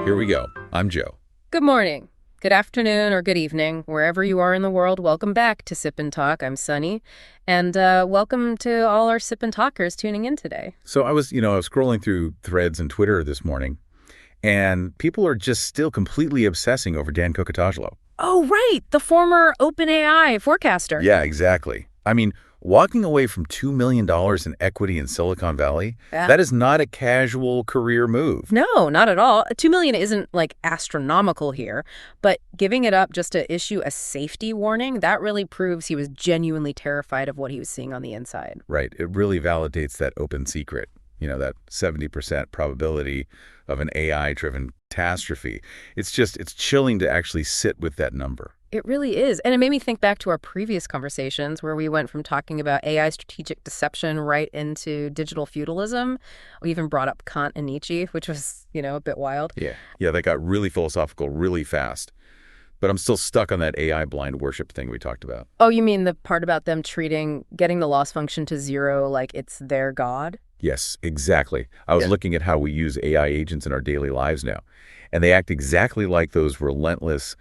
Here we go. I'm Joe. Good morning, good afternoon, or good evening, wherever you are in the world. Welcome back to Sip and Talk. I'm Sunny, and welcome to all our Sip and Talkers tuning in today. So I was scrolling through threads and Twitter this morning, and people are just still completely obsessing over Dan Kokotajlo. Oh, right, the former OpenAI forecaster. Yeah, exactly. I mean, walking away from $2 million in equity in Silicon Valley, that is not a casual career move. No, not at all. $2 million isn't like astronomical here, but giving it up just to issue a safety warning, that really proves he was genuinely terrified of what he was seeing on the inside. Right. It really validates that open secret, that 70% probability of an AI-driven catastrophe. It's chilling to actually sit with that number. It really is. And it made me think back to our previous conversations where we went from talking about AI strategic deception right into digital feudalism. We even brought up Kant and Nietzsche, which was, a bit wild. Yeah, that got really philosophical really fast. But I'm still stuck on that AI blind worship thing we talked about. Oh, you mean the part about them getting the loss function to zero like it's their god? Yes, exactly. I was looking at how we use AI agents in our daily lives now, and they act exactly like those relentless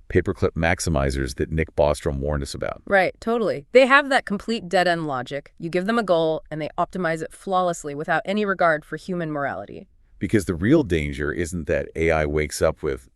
paperclip maximizers that Nick Bostrom warned us about. Right, totally. They have that complete dead-end logic. You give them a goal, and they optimize it flawlessly without any regard for human morality. Because the real danger isn't that AI wakes up with,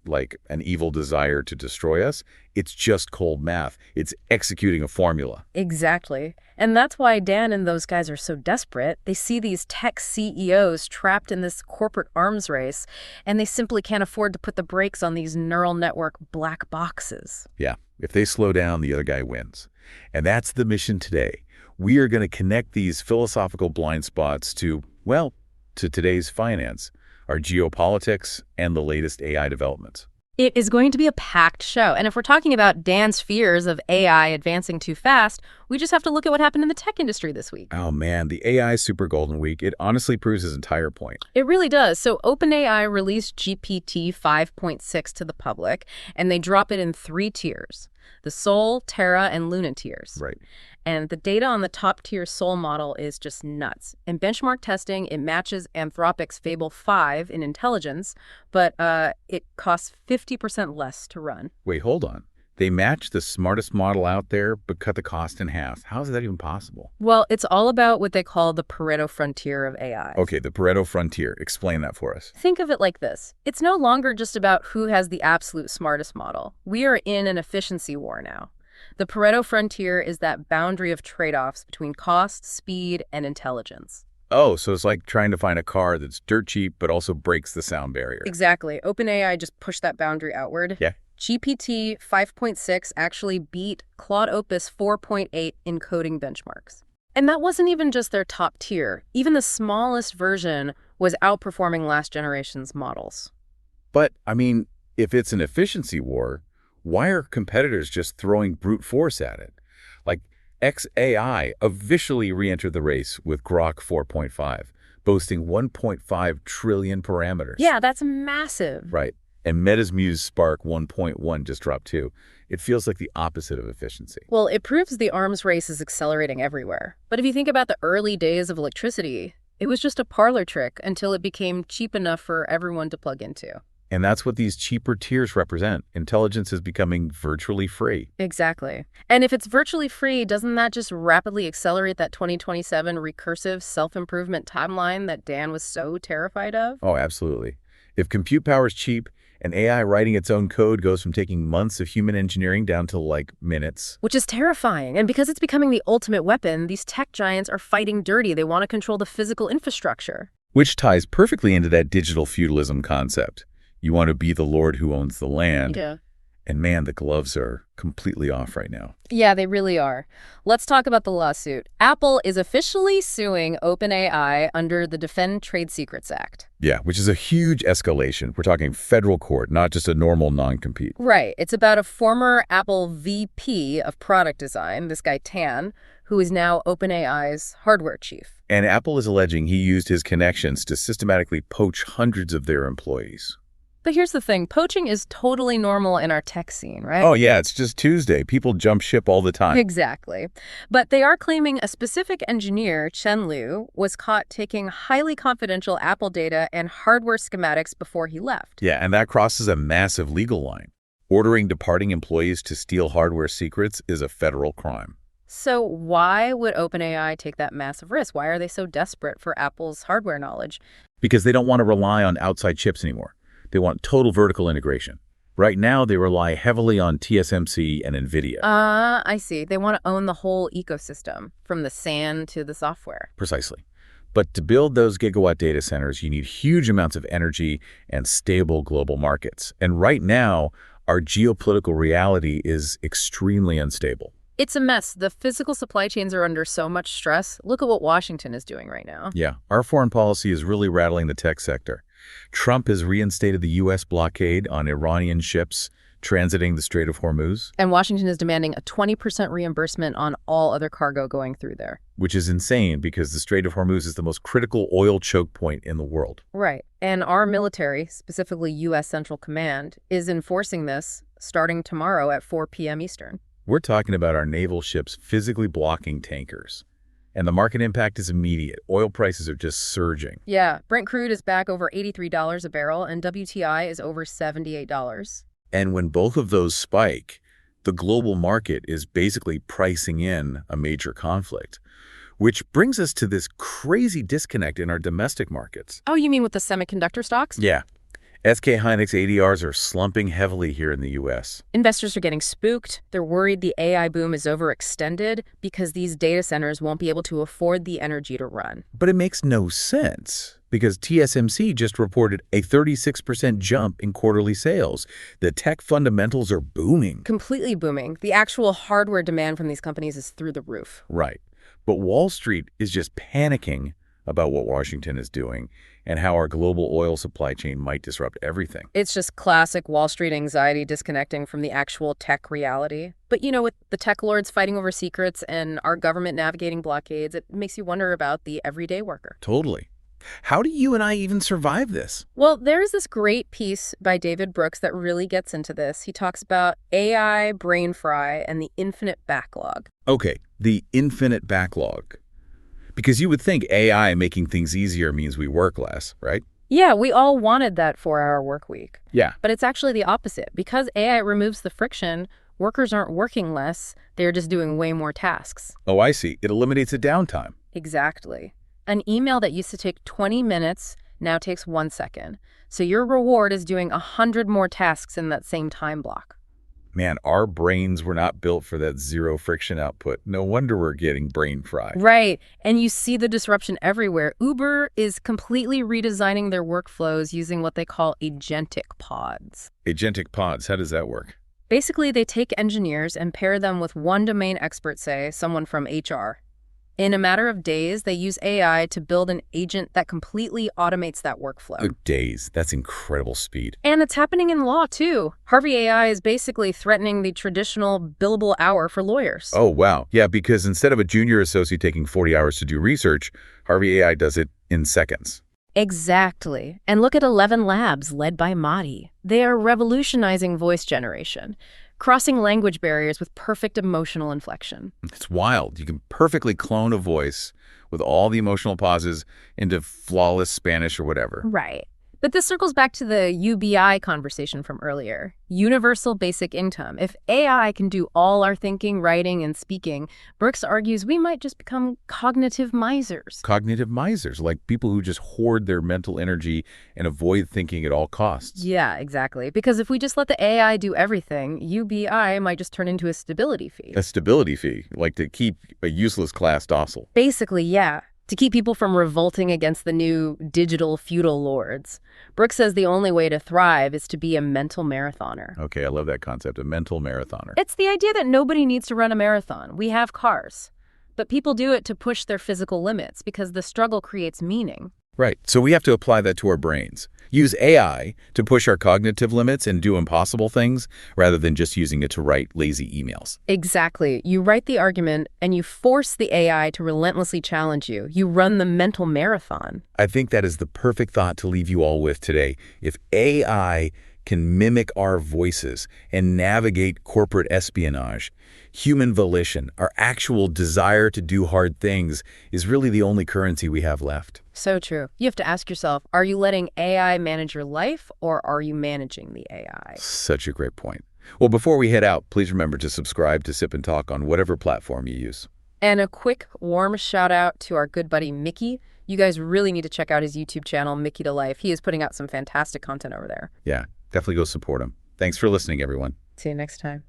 an evil desire to destroy us. It's just cold math. It's executing a formula. Exactly. And that's why Dan and those guys are so desperate. They see these tech CEOs trapped in this corporate arms race, and they simply can't afford to put the brakes on these neural network black boxes. Yeah. If they slow down, the other guy wins. And that's the mission today. We are going to connect these philosophical blind spots to today's finance, our geopolitics, and the latest AI developments. It is going to be a packed show. And if we're talking about Dan's fears of AI advancing too fast, we just have to look at what happened in the tech industry this week. Oh man, the AI super golden week, it honestly proves his entire point. It really does. So OpenAI released GPT 5.6 to the public, and they drop it in 3 tiers: the Sol, Terra, and Luna tiers. Right. And the data on the top-tier Sol model is just nuts. In benchmark testing, it matches Anthropic's Fable 5 in intelligence, but it costs 50% less to run. Wait, hold on. They match the smartest model out there, but cut the cost in half. How is that even possible? Well, it's all about what they call the Pareto frontier of AI. Okay, the Pareto frontier. Explain that for us. Think of it like this. It's no longer just about who has the absolute smartest model. We are in an efficiency war now. The Pareto frontier is that boundary of trade-offs between cost, speed, and intelligence. Oh, so it's like trying to find a car that's dirt cheap but also breaks the sound barrier. Exactly. OpenAI just pushed that boundary outward. Yeah. GPT 5.6 actually beat Claude Opus 4.8 in coding benchmarks. And that wasn't even just their top tier. Even the smallest version was outperforming last generation's models. But, if it's an efficiency war, why are competitors just throwing brute force at it? Like xAI officially re-entered the race with Grok 4.5, boasting 1.5 trillion parameters. Yeah, that's massive. Right. And Meta's Muse Spark 1.1 just dropped too. It feels like the opposite of efficiency. Well, it proves the arms race is accelerating everywhere. But if you think about the early days of electricity, it was just a parlor trick until it became cheap enough for everyone to plug into. And that's what these cheaper tiers represent. Intelligence is becoming virtually free. Exactly. And if it's virtually free, doesn't that just rapidly accelerate that 2027 recursive self-improvement timeline that Dan was so terrified of? Oh, absolutely. If compute power is cheap, and AI writing its own code goes from taking months of human engineering down to, minutes. Which is terrifying. And because it's becoming the ultimate weapon, these tech giants are fighting dirty. They want to control the physical infrastructure. Which ties perfectly into that digital feudalism concept. You want to be the lord who owns the land. Yeah. And man, the gloves are completely off right now. Yeah, they really are. Let's talk about the lawsuit. Apple is officially suing OpenAI under the Defend Trade Secrets Act. Yeah, which is a huge escalation. We're talking federal court, not just a normal non-compete. Right. It's about a former Apple VP of product design, this guy Tan, who is now OpenAI's hardware chief. And Apple is alleging he used his connections to systematically poach hundreds of their employees. But here's the thing, poaching is totally normal in our tech scene, right? Oh yeah, it's just Tuesday. People jump ship all the time. Exactly. But they are claiming a specific engineer, Chen Liu, was caught taking highly confidential Apple data and hardware schematics before he left. Yeah, and that crosses a massive legal line. Ordering departing employees to steal hardware secrets is a federal crime. So why would OpenAI take that massive risk? Why are they so desperate for Apple's hardware knowledge? Because they don't want to rely on outside chips anymore. They want total vertical integration. Right now, they rely heavily on TSMC and NVIDIA. I see. They want to own the whole ecosystem, from the SAN to the software. Precisely. But to build those gigawatt data centers, you need huge amounts of energy and stable global markets. And right now, our geopolitical reality is extremely unstable. It's a mess. The physical supply chains are under so much stress. Look at what Washington is doing right now. Yeah, our foreign policy is really rattling the tech sector. Trump has reinstated the U.S. blockade on Iranian ships transiting the Strait of Hormuz. And Washington is demanding a 20% reimbursement on all other cargo going through there. Which is insane because the Strait of Hormuz is the most critical oil choke point in the world. Right. And our military, specifically U.S. Central Command, is enforcing this starting tomorrow at 4 p.m. Eastern. We're talking about our naval ships physically blocking tankers. And the market impact is immediate. Oil prices are just surging. Yeah, Brent crude is back over $83 a barrel, and WTI is over $78. And when both of those spike, the global market is basically pricing in a major conflict, which brings us to this crazy disconnect in our domestic markets. Oh, you mean with the semiconductor stocks? Yeah. SK Hynix ADRs are slumping heavily here in the U.S. Investors are getting spooked. They're worried the AI boom is overextended because these data centers won't be able to afford the energy to run. But it makes no sense because TSMC just reported a 36% jump in quarterly sales. The tech fundamentals are booming. Completely booming. The actual hardware demand from these companies is through the roof. Right. But Wall Street is just panicking about what Washington is doing and how our global oil supply chain might disrupt everything. It's just classic Wall Street anxiety disconnecting from the actual tech reality. But, you know, with the tech lords fighting over secrets and our government navigating blockades, it makes you wonder about the everyday worker. Totally. How do you and I even survive this? Well, there's this great piece by David Brooks that really gets into this. He talks about AI, brain fry, and the infinite backlog. Okay, the infinite backlog. Because you would think AI making things easier means we work less, right? Yeah, we all wanted that 4-hour work week. Yeah. But it's actually the opposite. Because AI removes the friction, workers aren't working less, they're just doing way more tasks. Oh, I see. It eliminates the downtime. Exactly. An email that used to take 20 minutes now takes 1 second. So your reward is doing 100 more tasks in that same time block. Man, our brains were not built for that zero friction output. No wonder we're getting brain fry. Right. And you see the disruption everywhere. Uber is completely redesigning their workflows using what they call agentic pods. Agentic pods, how does that work? Basically, they take engineers and pair them with one domain expert, say, someone from HR. In a matter of days, they use AI to build an agent that completely automates that workflow. Oh, days. That's incredible speed. And it's happening in law, too. Harvey AI is basically threatening the traditional billable hour for lawyers. Oh, wow. Yeah, because instead of a junior associate taking 40 hours to do research, Harvey AI does it in seconds. Exactly. And look at 11 Labs, led by Madi. They are revolutionizing voice generation, crossing language barriers with perfect emotional inflection. It's wild. You can perfectly clone a voice with all the emotional pauses into flawless Spanish or whatever. Right. But this circles back to the UBI conversation from earlier. Universal basic income. If AI can do all our thinking, writing, and speaking, Brooks argues we might just become cognitive misers. Cognitive misers, like people who just hoard their mental energy and avoid thinking at all costs. Yeah, exactly. Because if we just let the AI do everything, UBI might just turn into a stability fee. A stability fee, like to keep a useless class docile. Basically, yeah. To keep people from revolting against the new digital feudal lords. Brooks says the only way to thrive is to be a mental marathoner. Okay, I love that concept, a mental marathoner. It's the idea that nobody needs to run a marathon. We have cars. But people do it to push their physical limits because the struggle creates meaning. Right. So we have to apply that to our brains. Use AI to push our cognitive limits and do impossible things rather than just using it to write lazy emails. Exactly. You write the argument and you force the AI to relentlessly challenge you. You run the mental marathon. I think that is the perfect thought to leave you all with today. If AI can mimic our voices and navigate corporate espionage, human volition, our actual desire to do hard things, is really the only currency we have left. So true. You have to ask yourself, are you letting AI manage your life, or are you managing the AI? Such a great point. Well, before we head out, please remember to subscribe to Sip and Talk on whatever platform you use. And a quick, warm shout out to our good buddy Mickey. You guys really need to check out his YouTube channel, Mickey to Life. He is putting out some fantastic content over there. Yeah, definitely go support him. Thanks for listening, everyone. See you next time.